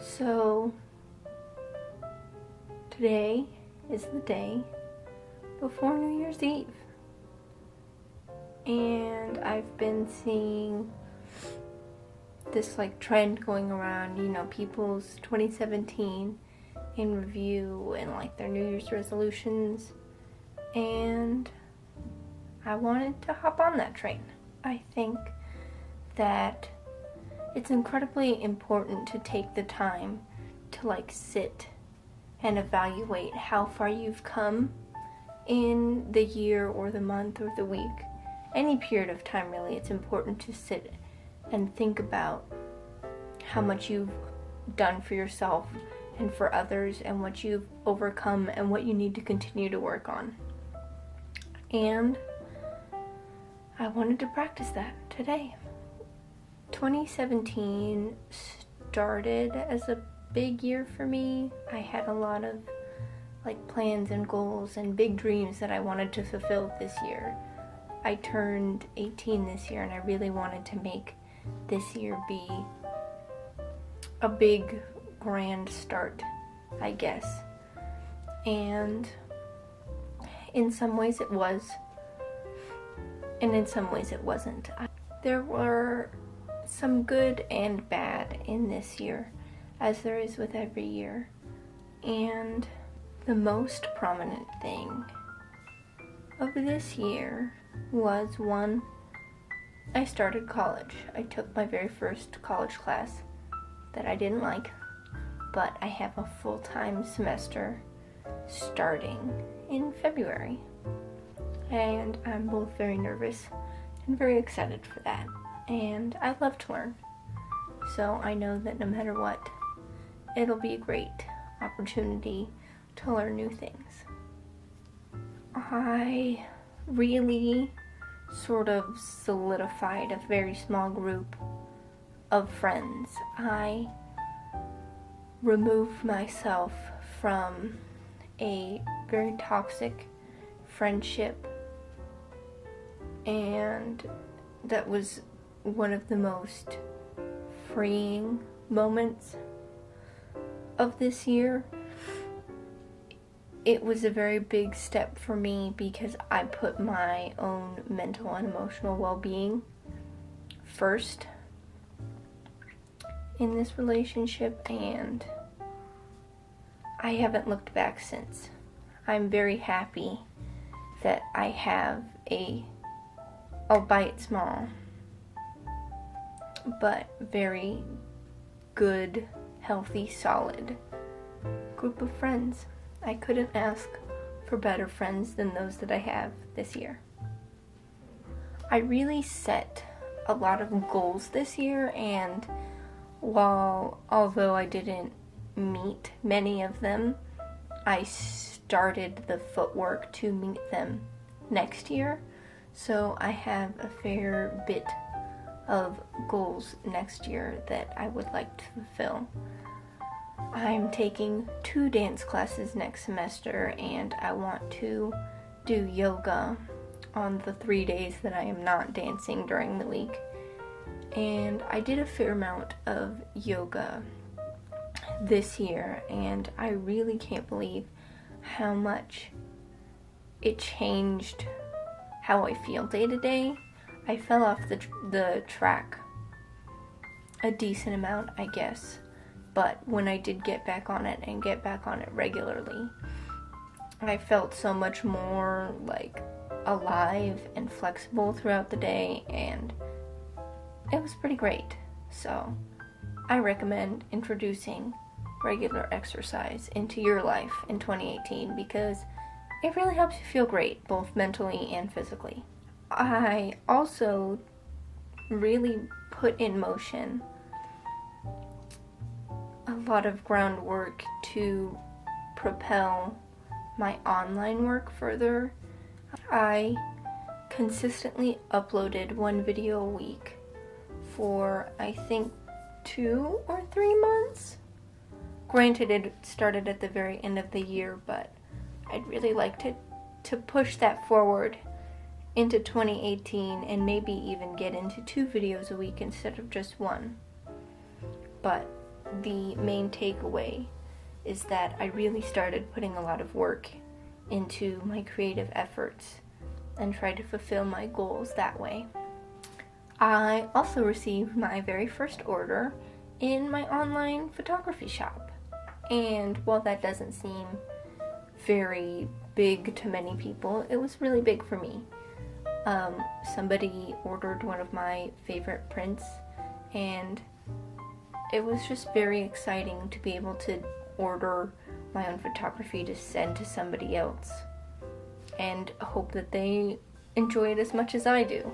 So today is the day before New Year's Eve, and I've been seeing this trend going around, people's 2017 in review and their New Year's resolutions, and I wanted to hop on that train. I think that it's incredibly important to take the time to sit and evaluate how far you've come in the year or the month or the week. Any period of time, really. It's important to sit and think about how much you've done for yourself and for others, and what you've overcome and what you need to continue to work on. And I wanted to practice that today. 2017 started as a big year for me. I had a lot of plans and goals and big dreams that I wanted to fulfill this year. I turned 18 this year, and I really wanted to make this year be a big grand start, I guess. And in some ways it was, and in some ways it wasn't. There were some good and bad in this year, as there is with every year. And the most prominent thing of this year was, one, I started college. I took my very first college class that I didn't like, but I have a full-time semester starting in February. And I'm both very nervous and very excited for that. And I love to learn. So I know that no matter what, it'll be a great opportunity to learn new things. I really sort of solidified a very small group of friends. I removed myself from a very toxic friendship, and that was one of the most freeing moments of this year. It was a very big step for me because I put my own mental and emotional well-being first in this relationship, and I haven't looked back since. I'm very happy that I have albeit small, but very good, healthy, solid group of friends. I couldn't ask for better friends than those that I have this year. I really set a lot of goals this year, and although I didn't meet many of them, I started the footwork to meet them next year. So I have a fair bit of goals next year that I would like to fulfill. I'm taking 2 dance classes next semester, and I want to do yoga on the 3 days that I am not dancing during the week. And I did a fair amount of yoga this year, and I really can't believe how much it changed how I feel day to day. I fell off the track a decent amount, I guess, but when I did get back on it and get back on it regularly, I felt so much more alive and flexible throughout the day, and it was pretty great. So I recommend introducing regular exercise into your life in 2018 because it really helps you feel great, both mentally and physically. I also really put in motion a lot of groundwork to propel my online work further. I consistently uploaded 1 video a week for, I think, 2 or 3 months. Granted, it started at the very end of the year, but I'd really like to push that forward into 2018 and maybe even get into 2 videos a week instead of just 1. But the main takeaway is that I really started putting a lot of work into my creative efforts and tried to fulfill my goals that way. I also received my very first order in my online photography shop. And while that doesn't seem very big to many people, it was really big for me. Somebody ordered one of my favorite prints, and it was just very exciting to be able to order my own photography to send to somebody else and hope that they enjoy it as much as I do.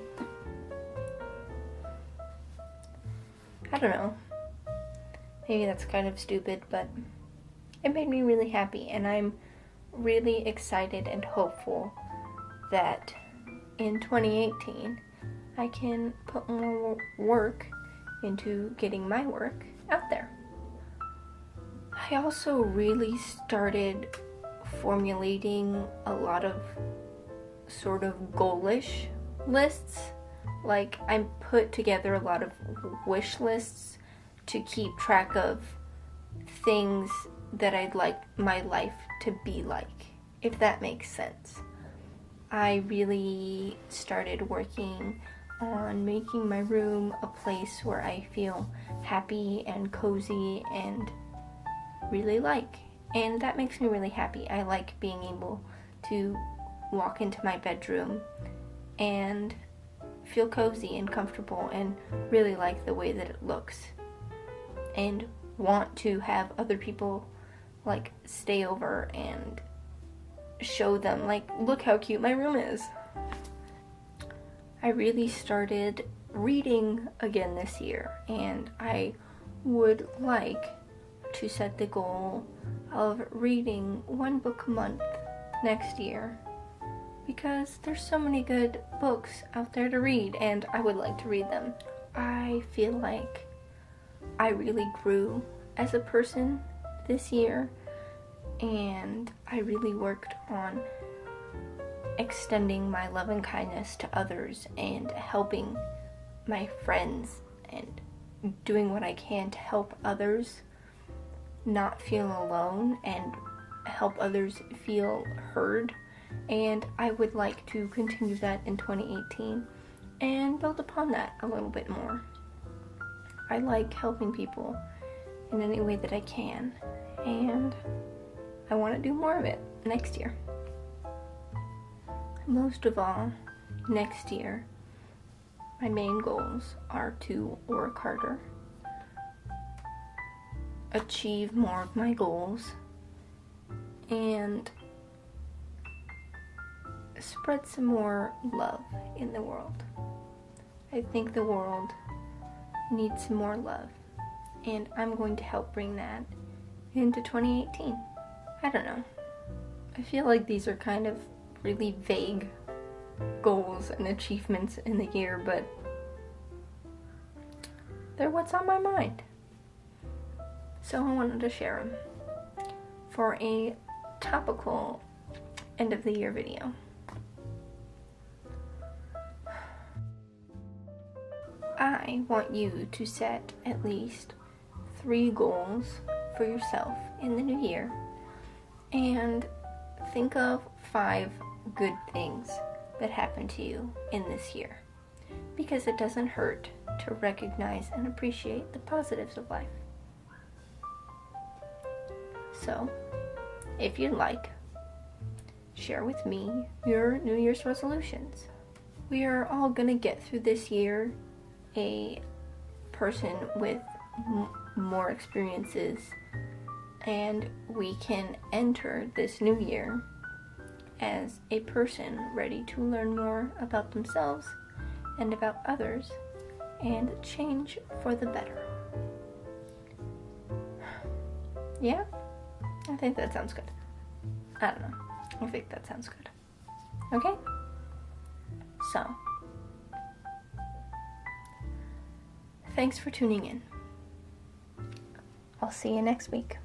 I don't know. Maybe that's kind of stupid, but it made me really happy, and I'm really excited and hopeful that in 2018 I can put more work into getting my work out there. I also really started formulating a lot of sort of goalish lists. Like, I put together a lot of wish lists to keep track of things that I'd like my life to be like, if that makes sense. I really started working on making my room a place where I feel happy and cozy and really like. And that makes me really happy. I like being able to walk into my bedroom and feel cozy and comfortable and really like the way that it looks. And want to have other people like stay over and show them, like, look how cute my room is. I really started reading again this year, and I would like to set the goal of reading one book a month next year, because there's so many good books out there to read, and I would like to read them. I feel like I really grew as a person this year, and I really worked on extending my love and kindness to others and helping my friends and doing what I can to help others not feel alone and help others feel heard. And I would like to continue that in 2018 and build upon that a little bit more. I like helping people in any way that I can, and I want to do more of it next year. Most of all, next year, my main goals are to work harder, achieve more of my goals, and spread some more love in the world. I think the world needs some more love, and I'm going to help bring that into 2018. I don't know. I feel like these are kind of really vague goals and achievements in the year, but they're what's on my mind. So I wanted to share them for a topical end of the year video. I want you to set at least 3 goals for yourself in the new year, and think of 5 good things that happened to you in this year, because it doesn't hurt to recognize and appreciate the positives of life. So, if you'd like, share with me your New Year's resolutions. We are all gonna get through this year a person with more experiences, and we can enter this new year as a person ready to learn more about themselves and about others and change for the better. Yeah? I think that sounds good. I don't know. I think that sounds good. Okay? So, thanks for tuning in. I'll see you next week.